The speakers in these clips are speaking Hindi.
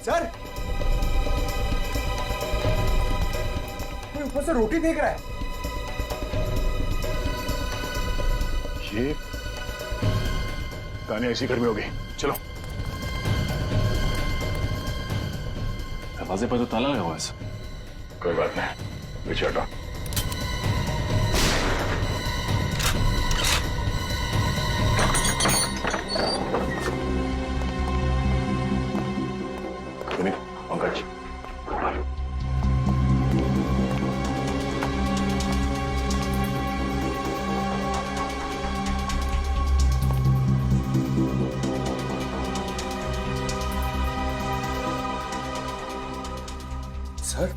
सर, कोई ऊपर से रोटी फेंक रहा है। ये तानिया इसी घर में होगी। चलो। दरवाजे पर तो ताला लगा हुआ है। कोई बात नहीं, पीछे हटो। पंकज, सर,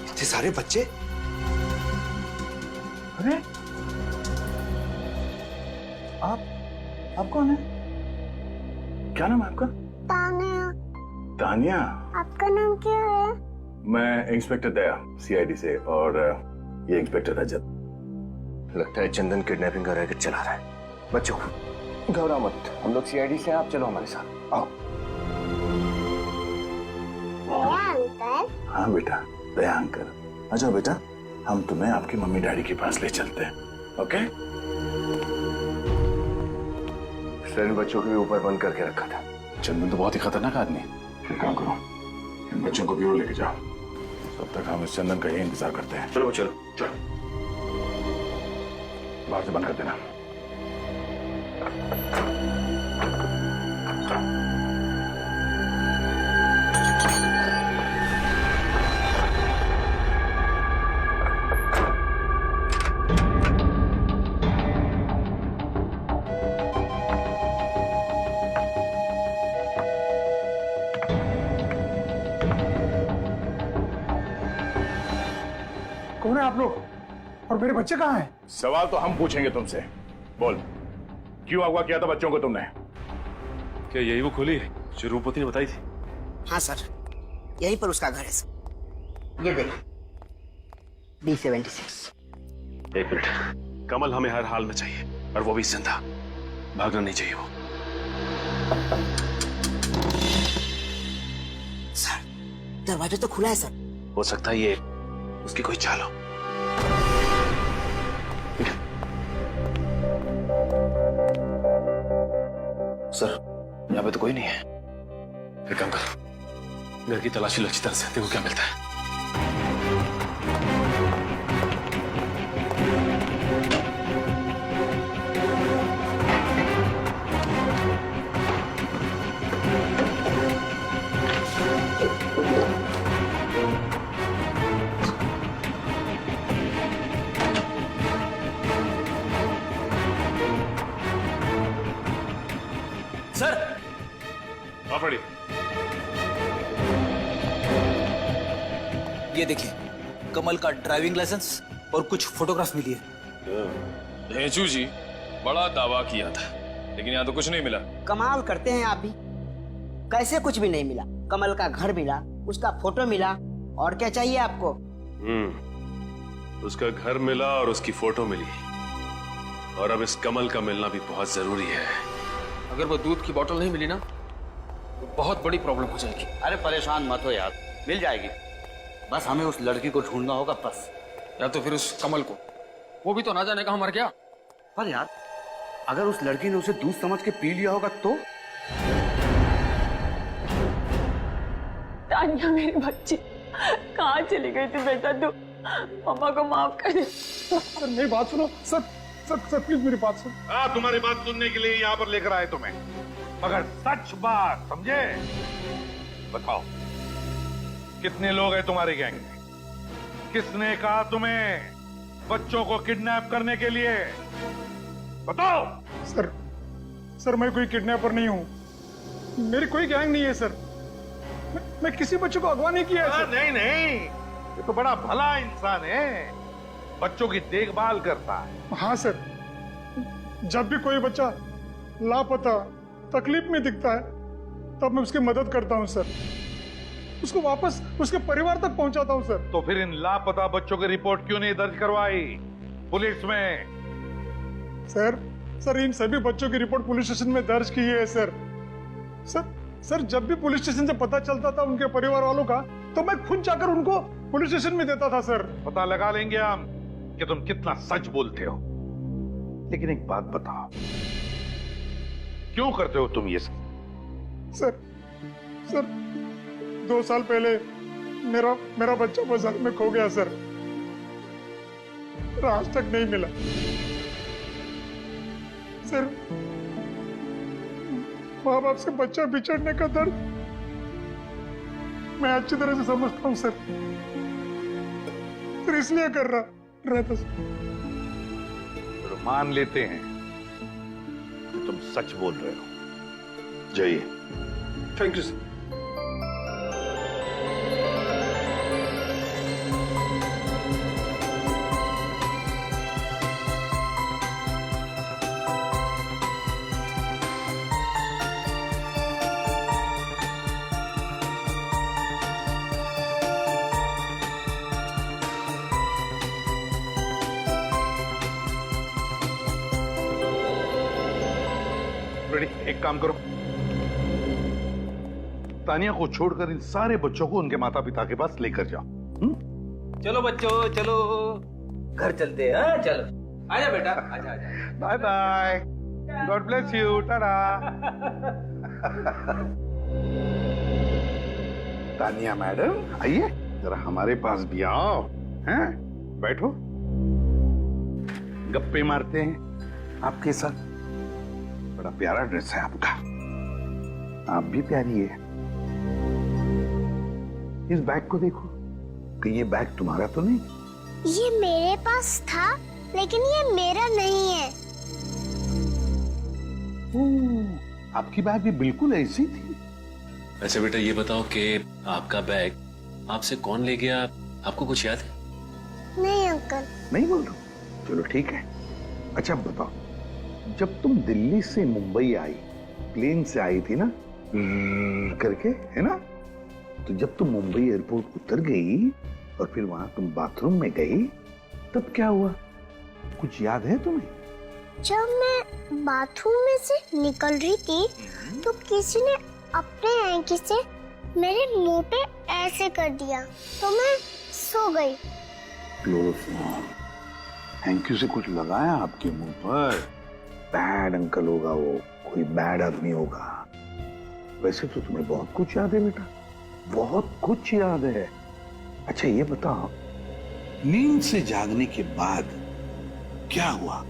इतने सारे बच्चे। अरे आप कौन है? क्या नाम है आपका? तानिया। तानिया। आपका नाम क्या है? मैं इंस्पेक्टर दया, सीआईडी से, और ये इंस्पेक्टर रजत। लगता है चंदन किडनैपिंग का रैकेट चला रहा है। बच्चों, घबराओ मत, हम लोग सीआईडी से हैं, आप चलो हमारे साथ, आओ। दया अंकल। हाँ बेटा, दया अंकल, आ जाओ बेटा, हम तुम्हें आपकी मम्मी डैडी के पास ले चलते हैं। ओके? सर, बच्चों को भी ऊपर बंद करके रखा था। चंदन तो बहुत ही खतरनाक आदमी है। एक काम करो, इन बच्चों को ब्यूरो लेके जाओ, तब तक हम इस चंदन का ही इंतजार करते हैं। चलो चलो चलो, बाहर से बंद कर देना। कौन है आप लोग? और मेरे बच्चे कहाँ हैं? सवाल तो हम पूछेंगे तुमसे। बोल, क्यों अगवा किया था बच्चों को तुमने? क्या यही वो खोली जो रूपवती ने बताई थी? हाँ सर, यहीं पर उसका घर है सर। ये देखिए, B76। एक मिनट, कमल हमें हर हाल में चाहिए, और वो भी जिंदा। भागना नहीं चाहिए वो। सर, दरवाजा तो खुला है सर। हो सकता है ये उसकी कोई चाल हो। सर, यहाँ पे तो कोई नहीं है। एक काम कर, घर की तलाशी लो अच्छी तरह से, देखो क्या मिलता है। सर, फड़ी, ये देखिए, कमल का ड्राइविंग लाइसेंस और कुछ फोटोग्राफ मिली है। भेंचू जी, बड़ा दावा किया था, लेकिन यहाँ तो कुछ नहीं मिला। कमाल करते हैं आप भी। कैसे कुछ भी नहीं मिला? कमल का घर मिला, उसका फोटो मिला, और क्या चाहिए आपको? उसका घर मिला और उसकी फोटो मिली, और अब इस कमल का मिलना भी बहुत जरूरी है। अगर वो दूध की बोतल नहीं मिली ना, तो बहुत बड़ी प्रॉब्लम हो जाएगी। अरे परेशान मत हो यार, मिल जाएगी। बस हमें उस लड़की को ढूंढना होगा बस। या तो फिर उस कमल को, वो भी तो ना जाने कहाँ मर गया। पर यार, अगर उस लड़की ने उसे दूध समझ के पी लिया होगा तो? तानिया मेरी बच्ची कहाँ चली गई थी बेटा? तू मम्मा को माफ कर दे। सर, मेरी बात सुनो। सर सर सर, प्लीज मेरी बात सुनो। हाँ, तुम्हारी बात सुनने के लिए यहाँ पर लेकर आए तुम्हें, मगर सच बात समझे। बताओ, कितने लोग हैं तुम्हारी गैंग में? किसने कहा तुम्हें बच्चों को किडनैप करने के लिए? बताओ। सर, मैं कोई किडनैपर नहीं हूँ। मेरी कोई गैंग नहीं है सर। मैं किसी बच्चे को अगवा नहीं किया है सर। नहीं, ये तो बड़ा भला इंसान है, बच्चों की देखभाल करता है। हाँ सर, जब भी कोई बच्चा लापता, तकलीफ में दिखता है, तब मैं उसकी मदद करता हूँ सर। उसको वापस उसके परिवार तक पहुंचाता हूँ सर। तो फिर इन लापता बच्चों की रिपोर्ट क्यों नहीं दर्ज करवाई पुलिस में? सर, इन सभी बच्चों की रिपोर्ट पुलिस स्टेशन में दर्ज की है सर। सर जब भी पुलिस स्टेशन से पता चलता था उनके परिवार वालों का, तो मैं खुद जाकर उनको पुलिस स्टेशन में देता था सर। पता लगा लेंगे हम कि तुम कितना सच बोलते हो। लेकिन एक बात बताओ, क्यों करते हो तुम ये सब? सर 2 साल पहले मेरा बच्चा बाजार में खो गया सर, आज तक नहीं मिला सर। माँ बाप से बच्चा बिछड़ने का दर्द मैं अच्छी तरह से समझता हूँ सर, इसलिए कर रहा था सर। तो मान लेते हैं कि तुम सच बोल रहे हो। जाइए। Thank you sir. एक काम करो, तानिया को छोड़कर इन सारे बच्चों को उनके माता पिता के पास लेकर जाओ। चलो बच्चों चलो, घर चलते हैं। चलो आजा बेटा, आजा आजा। Bye bye, God bless you, tata. Tania madam आइए, जरा हमारे पास भी आओ। हैं, बैठो, गप्पे मारते हैं आपके साथ। बड़ा प्यारा ड्रेस है आपका, आप भी प्यारी है। इस बैग को देखो, कि ये बैग तुम्हारा तो नहीं? ये मेरे पास था, लेकिन ये मेरा नहीं है। आपकी बैग भी बिल्कुल ऐसी थी। वैसे बेटा ये बताओ कि आपका बैग आपसे कौन ले गया, आपको कुछ याद है? नहीं अंकल। नहीं बोल रहा, चलो ठीक है। अच्छा बताओ, जब तुम दिल्ली से मुंबई आई, प्लेन से आई थी ना करके, है ना? तो जब तुम मुंबई एयरपोर्ट उतर गई और फिर वहां तुम बाथरूम में गई, तब क्या हुआ, कुछ याद है तुम्हें? जब मैं बाथरूम में से निकल रही थी, तो किसी ने अपने हैंकी से मेरे मुंह पे ऐसे कर दिया, तो मैं सो गई। थैंक यू से कुछ लगाया आपके मुंह पर? बैड अंकल होगा वो, कोई बैड आदमी होगा। वैसे तो तुम्हें बहुत कुछ याद है बेटा, बहुत कुछ याद है। अच्छा ये बताओ, नींद से जागने के बाद क्या हुआ?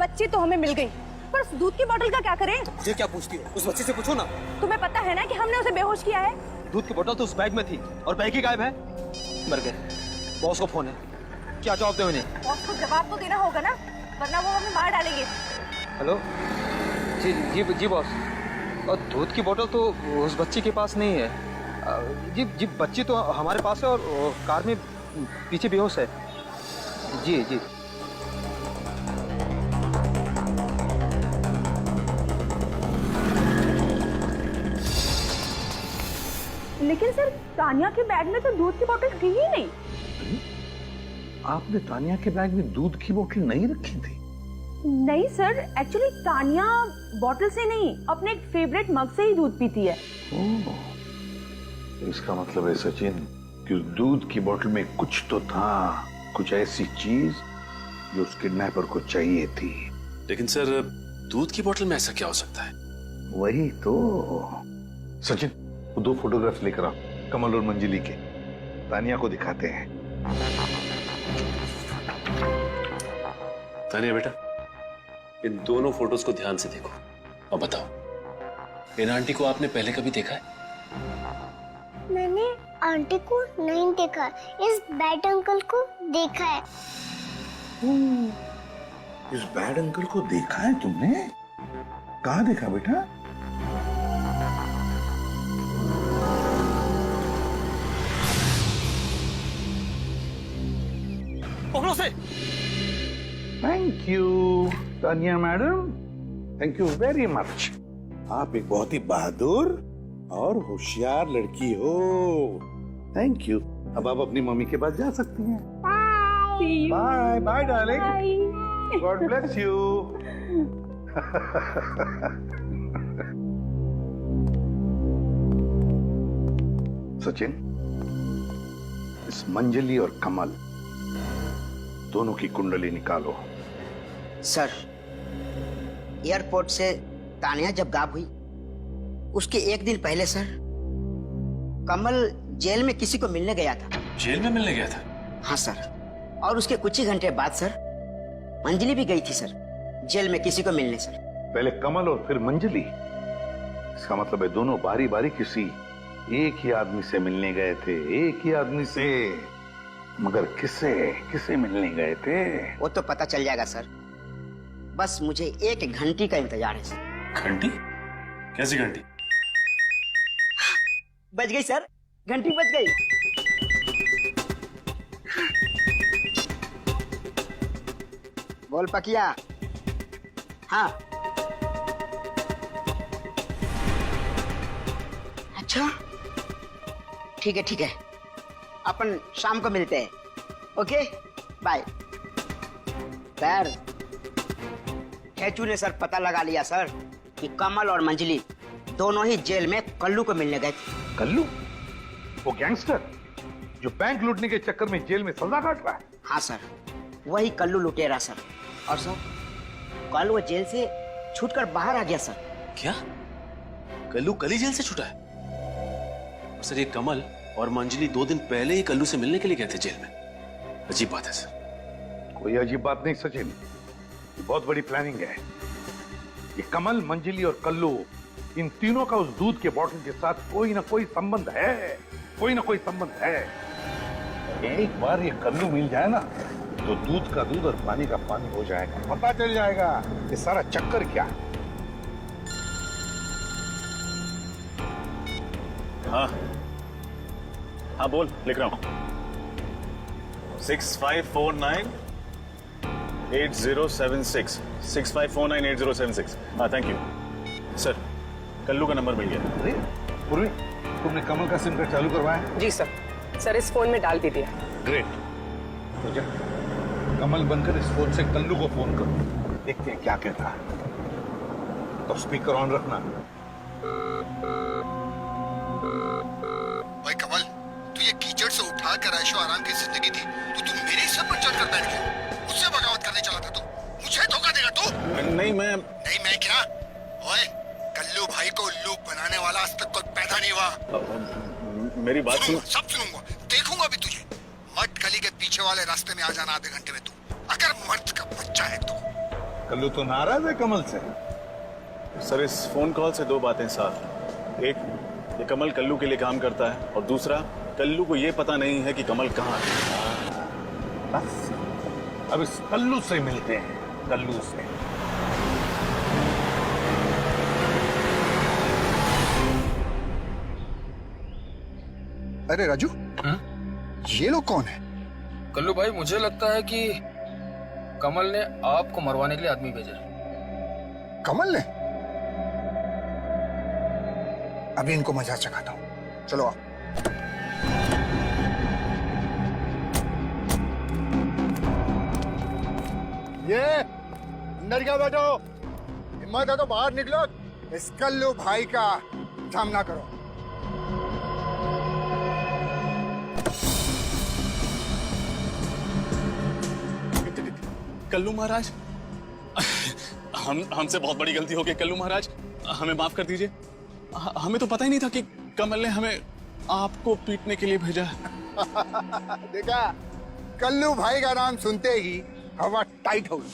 बच्ची तो हमें मिल गई, पर उस दूध की बोतल का क्या करें? ये क्या पूछती हो, उस बच्चे से पूछो ना। तुम्हें पता है ना कि हमने उसे बेहोश किया है। दूध की बोतल तो उस बैग में थी और बैग ही गायब है। मर गए। बॉस को फोन है, क्या जवाब दे उन्हें? बॉस को जवाब तो देना होगा ना, वरना वो हमें मार डालेंगे। हेलो जी जी जी बॉस, और दूध की बोतल तो उस बच्ची के पास नहीं है। जी जी बच्ची तो हमारे पास है और कार में पीछे बेहोश है। जी जी लेकिन सर तानिया के बैग में तो दूध की बोतल थी ही नहीं। आपने तानिया के बैग में दूध की बोतल नहीं रखी थी? नहीं सर, एक्चुअली तानिया बोतल से नहीं, अपने एक फेवरेट मग से ही दूध पीती है। इसका मतलब है सचिन कि उस दूध की बोतल में कुछ तो था, कुछ ऐसी चीज जो उस किडनैपर को चाहिए थी। लेकिन सर दूध की बोतल में ऐसा क्या हो सकता है? वही तो। सचिन वो 2 फोटोग्राफ्स लेकर आओ, कमल और मंजिली के, तानिया को दिखाते हैं। तानिया बेटा, इन दोनों फोटोज को ध्यान से देखो और बताओ, इन आंटी को आपने पहले कभी देखा है? मैंने आंटी को नहीं देखा, इस बैड अंकल को देखा है। इस बैड अंकल को देखा है तुमने? कहाँ देखा बेटा? पकड़ो से। Thank you Tania madam, thank you very much. आप एक बहुत ही बहादुर और होशियार लड़की हो। Thank you. अब आप अपनी मम्मी के पास जा सकती हैं। Bye bye darling. God bless you. Sachin, इस मंजली और कमल दोनों की कुंडली निकालो। सर, एयरपोर्ट से तानिया जब गायब हुई उसके एक दिन पहले सर, कमल जेल में किसी को मिलने गया था। जेल में मिलने गया था? हाँ सर, और उसके कुछ ही घंटे बाद सर मंजली भी गई थी सर जेल में किसी को मिलने सर। पहले कमल और फिर मंजली, इसका मतलब है दोनों बारी बारी किसी एक ही आदमी से मिलने गए थे। एक ही आदमी से, मगर किसे किसे मिलने गए थे वो तो पता चल जाएगा सर, बस मुझे 1 घंटे का इंतजार है सर। घंटी? कैसी घंटी? बज गई सर, घंटी बज गई। बोल पकिया। हाँ, अच्छा ठीक है, अपन शाम को मिलते हैं। Okay bye. सर, खेचू ने सर पता लगा लिया सर कि कमल और मंजली दोनों ही जेल में कल्लू को मिलने गए थे। कल्लू? वो गैंगस्टर जो बैंक लूटने के चक्कर में जेल में सजा काट रहा है? हाँ सर, वही कल्लू लुटेरा सर। और सर, कल वो जेल से छूटकर बाहर आ गया सर। क्या? कल्लू कल ही जेल से छूटा है? और सर, ये कमल और मंजली 2 दिन पहले ही कल्लू से मिलने के लिए गए थे जेल में। अजीब बात है सर। कोई अजीब बात नहीं सचिन, ये बहुत बड़ी प्लानिंग है। ये कमल, मंजली और कल्लू, इन तीनों का उस दूध के बॉटल के साथ कोई ना कोई संबंध है, कोई ना कोई संबंध है। एक बार ये कल्लू मिल जाए ना तो दूध का दूध और पानी का पानी हो जाएगा, पता चल जाएगा ये सारा चक्कर क्या है। हाँ बोल, लिख रहा हूँ। 6549 8076 6549 8076। हाँ, थैंक यू सर। कल्लू का नंबर मिल गया। अरे पूर्वी, तुमने कमल का सिम कार्ड चालू करवाया? जी सर, इस फोन में डाल दीजिए। ग्रेट। तो जा, कमल बनकर इस फोन से कल्लू को फोन करो, देखते हैं क्या कहता है। तो स्पीकर ऑन रखना। भाई कमल, तू ये कीचड़ से उठा कर ऐशो आराम की जिंदगी थी तो तू मेरे ही सर पर चढ़कर बैठ गया। मुझसे बगावत करने चला था तू, मुझे धोखा देगा तू? नहीं मैं क्या? ओए, कल्लू भाई को उल्लू बनाने वाला आज तक कोई पैदा नहीं हुआ। मेरी बात सुनो। सब सुनूंगा, देखूंगा भी तुझे। मट गली के पीछे वाले रास्ते में आ जाना आधे घंटे में तू, अगर मर्द का बच्चा है तो। कल्लू तो नाराज है कमल से। सर, इस फोन कॉल से 2 बातें साफ। एक, ये कमल कल्लू के लिए काम करता है, और दूसरा, कल्लू को ये पता नहीं है कि कमल कहाँ है। बस अब इस कल्लू से मिलते हैं, कल्लू से। अरे राजू, ये लोग कौन है? कल्लू भाई, मुझे लगता है कि कमल ने आपको मरवाने के लिए आदमी भेजा है। कमल ने? अभी इनको मजा चखाता हूँ, चलो आप। ये अंदर क्या बैठो, हिम्मत है तो बाहर निकलो, इस कल्लू भाई का सामना करो। कल्लू महाराज, हमसे बहुत बड़ी गलती हो गई। कल्लू महाराज, हमें माफ कर दीजिए। हमें तो पता ही नहीं था कि कमल ने हमें आपको पीटने के लिए भेजा। देखा, कल्लू भाई का नाम सुनते ही हवा टाइट हो गई।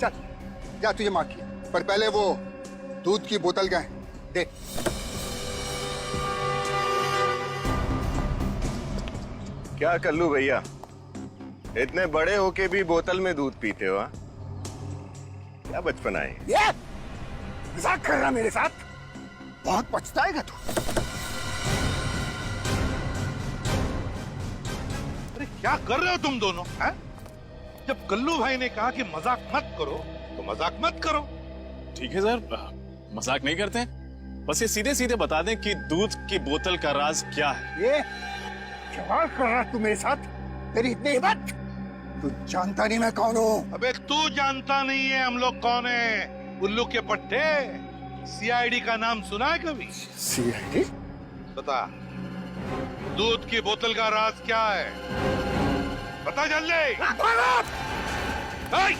चल जा, तुझे माफ किया, पर पहले वो दूध की बोतल का है, दे। क्या कल्लू भैया, इतने बड़े होके भी बोतल में दूध पीते हो? क्या बचपना है ये? मजाक कर रहा मेरे साथ? बहुत पछताएगा तू। अरे क्या कर रहे हो तुम दोनों, हैं? जब कल्लू भाई ने कहा कि मजाक मत करो तो मजाक मत करो। ठीक है सर, मजाक नहीं करते, बस ये सीधे सीधे बता दें कि दूध की बोतल का राज क्या है। ये सवाल कर रहा तू मेरे साथ? तेरी इतनी हिम्मत? तू जानता नहीं मैं कौन हूँ? अबे तू जानता नहीं है हम लोग कौन है? उल्लू के पट्टे। सीआईडी का नाम सुना है कभी? सीआईडी? बता, दूध की बोतल का राज क्या है? बता जल्दी। hey!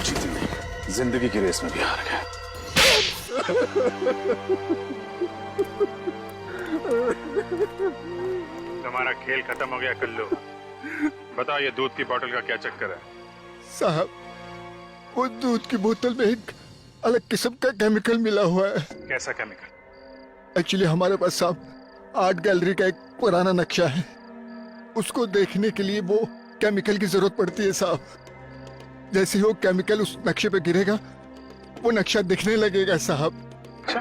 जीती नहीं, जिंदगी की रेस में भी हार गए। तुम्हारा खेल खत्म हो गया कल्लू। बताओ ये दूध की बोतल का क्या चक्कर है? साहब, वो दूध की बोतल में एक अलग किस्म का केमिकल मिला हुआ है। कैसा केमिकल? एक्चुअली हमारे पास साहब आर्ट गैलरी का एक पुराना नक्शा है, उसको देखने के लिए वो केमिकल की जरूरत पड़ती है साहब। जैसे ही वो केमिकल उस नक्शे पे गिरेगा वो नक्शा दिखने लगेगा साहब। अच्छा,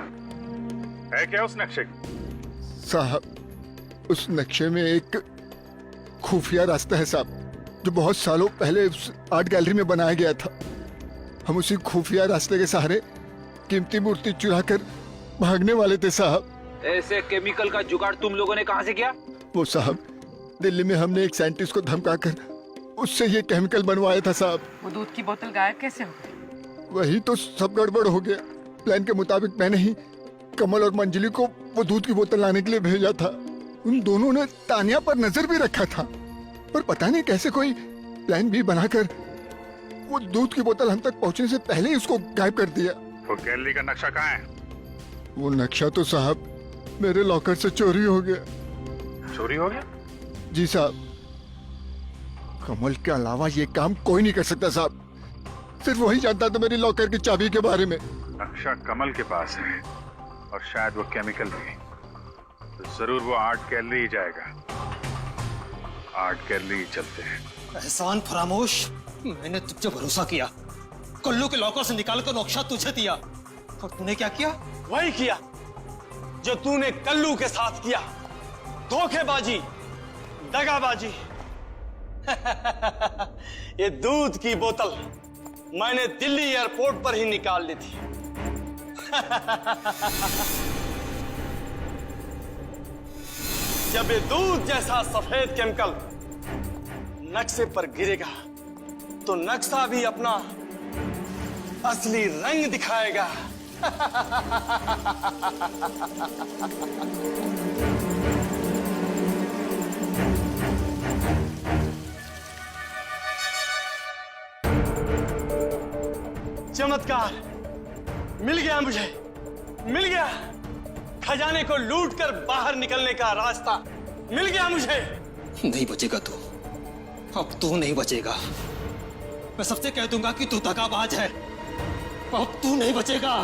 है क्या उस नक्शे? साहब, उस नक्शे में एक खुफिया रास्ता है साहब, जो बहुत सालों पहले उस आर्ट गैलरी में बनाया गया था। हम उसी खुफिया रास्ते के सहारे कीमती मूर्ति चुरा कर भागने वाले थे साहब। ऐसे केमिकल का जुगाड़ तुम लोगों ने कहां से किया? वो साहब, दिल्ली में हमने एक साइंटिस्ट को धमकाकर उससे ये केमिकल बनवाया था साहब। वो दूध की बोतल गायब कैसे हो गई? वही तो सब गड़बड़ हो गया। प्लान के मुताबिक मैंने ही कमल और मंजली को वो दूध की बोतल लाने के लिए भेजा था। उन दोनों ने तानिया पर नजर भी रखा था, पर पता नहीं कैसे कोई प्लान भी बनाकर वो दूध की बोतल हम तक पहुंचने से पहले ही उसको गायब कर दिया। वो गैलरी का नक्शा कहाँ है? वो नक्शा तो साहब मेरे लॉकर से चोरी हो गया। चोरी हो गया? जी साहब, कमल के अलावा ये काम कोई नहीं कर सकता साहब। सिर्फ वही जानता था मेरी लॉकर की चाबी के बारे में। नक्शा कमल के पास है और शायद वो केमिकल भी, तो जरूर वो आर्ट गैलरी ही जाएगा। आर्ट गैलरी ही चलते हैं। एहसान फरामोश, मैंने तुझे भरोसा किया, कल्लू के लॉकर से निकाल कर नक्शा तुझे दिया, और तूने क्या किया? वही किया जो तूने कल्लू के साथ किया, धोखेबाजी, दगाबाजी। ये दूध की बोतल मैंने दिल्ली एयरपोर्ट पर ही निकाल ली थी। जब ये दूध जैसा सफेद केमिकल नक्शे पर गिरेगा तो नक्शा भी अपना असली रंग दिखाएगा। चमत्कार मिल गया, मुझे मिल गया। खजाने को लूटकर बाहर निकलने का रास्ता मिल गया मुझे। नहीं बचेगा तू, अब तू नहीं बचेगा। मैं सबसे कह दूंगा कि तू दगाबाज है, अब तू नहीं बचेगा।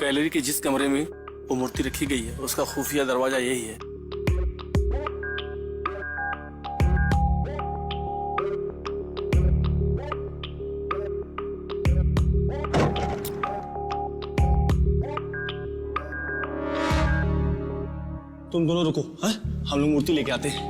गैलरी के जिस कमरे में वो मूर्ति रखी गई है उसका खुफिया दरवाजा यही है। तुम दोनों रुको, हैं? हम लोग मूर्ति लेके आते हैं।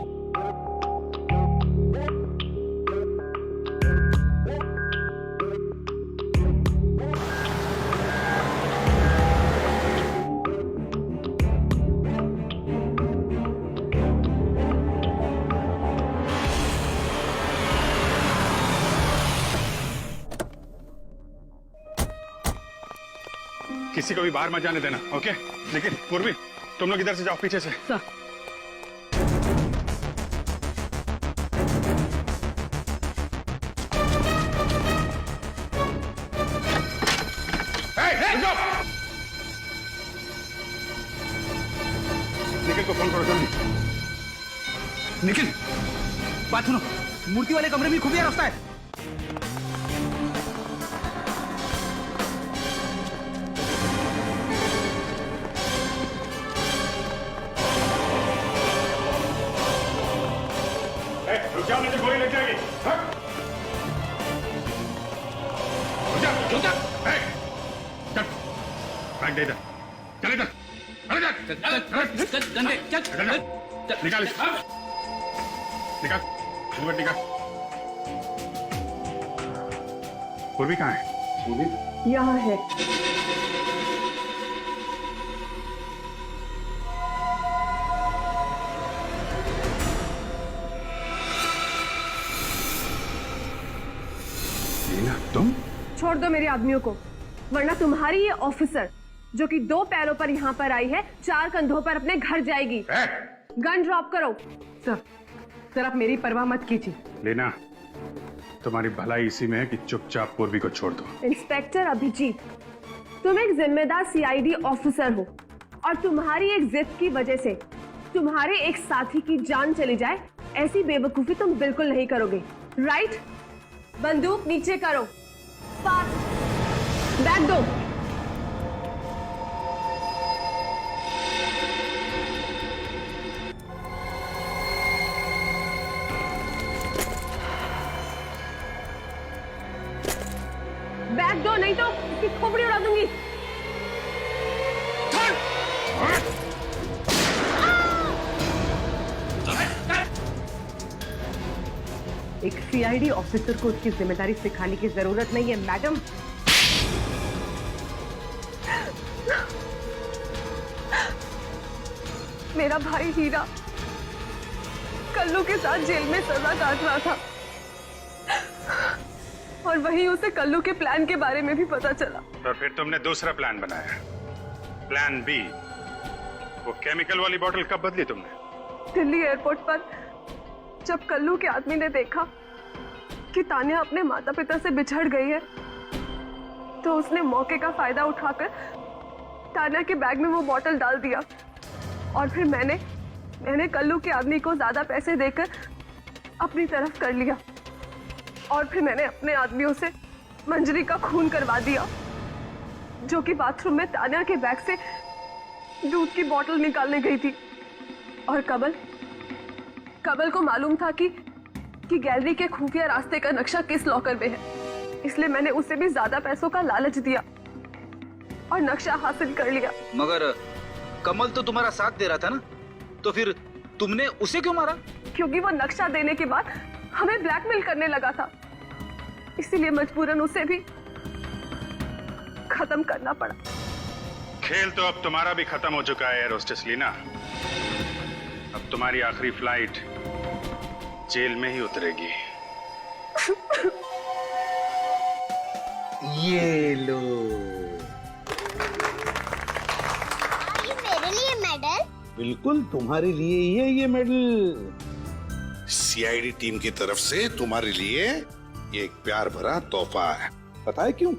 किसी को भी बाहर मत जाने देना, ओके? लेकिन पूर्वी, तुम लोग इधर से जाओ, पीछे से। निखिल को फोन करो जल्दी। निखिल, बात सुनो, मूर्ति वाले कमरे में खुफिया रास्ता है। मुझे गोली लग जाएगी। चल, भाग दे इधर, चल इधर, निकाल, निकाल, घूंघट निकाल। पूर्वी कहाँ है? पूर्वी यहाँ है। तुम छोड़ दो मेरे आदमियों को, वरना तुम्हारी ये ऑफिसर जो कि 2 पैरों पर यहाँ पर आई है 4 कंधों पर अपने घर जाएगी। गन ड्रॉप करो। सर आप मेरी परवाह मत कीजिए। लेना, तुम्हारी भलाई इसी में है कि चुपचाप पूर्वी को छोड़ दो। इंस्पेक्टर अभिजीत, तुम एक जिम्मेदार सीआईडी ऑफिसर हो और तुम्हारी एक जिद की वजह से तुम्हारे एक साथी की जान चली जाए, ऐसी बेवकूफी तुम बिल्कुल नहीं करोगे, राइट? बंदूक नीचे करो, बैग दो। बैग दो, नहीं तो इसकी खोपड़ी उड़ा दूंगी। एक सीआईडी ऑफिसर को उसकी जिम्मेदारी सिखाने की जरूरत नहीं है मैडम। मेरा भाई हीरा कल्लू के साथ जेल में सजा काट रहा था और वहीं उसे कल्लू के प्लान के बारे में भी पता चला। तो फिर तुमने दूसरा प्लान बनाया, प्लान बी। वो केमिकल वाली बोतल कब बदली तुमने? दिल्ली एयरपोर्ट पर जब कल्लू के आदमी ने देखा कि तान्या अपने माता पिता से बिछड़ गई है, तो उसने मौके का फायदा उठाकर तान्या के बैग में वो बोतल डाल दिया और फिर मैंने कल्लू के आदमी को ज्यादा पैसे देकर अपनी तरफ कर लिया और फिर मैंने अपने आदमियों से मंजरी का खून करवा दिया, जो कि बाथरूम में तान्या के बैग से दूध की बोतल निकालने गई थी। और कबल को मालूम था कि गैलरी के खुफिया रास्ते का नक्शा किस लॉकर में है, इसलिए मैंने उसे भी ज्यादा पैसों का लालच दिया और नक्शा हासिल कर लिया। मगर कमल तो तुम्हारा साथ दे रहा था ना, तो फिर तुमने उसे क्यों मारा? क्योंकि वो नक्शा देने के बाद हमें ब्लैकमेल करने लगा था, इसीलिए मजबूरन उसे भी खत्म करना पड़ा। खेल तो अब तुम्हारा भी खत्म हो चुका है एयर होस्टेस लीना। अब तुम्हारी आखिरी फ्लाइट जेल में ही उतरेगी। ये लो। ये मेरे लिए मेडल? बिल्कुल तुम्हारे लिए ही है ये मेडल। सीआईडी टीम की तरफ से तुम्हारे लिए ये एक प्यार भरा तोहफा है। पता है क्यों?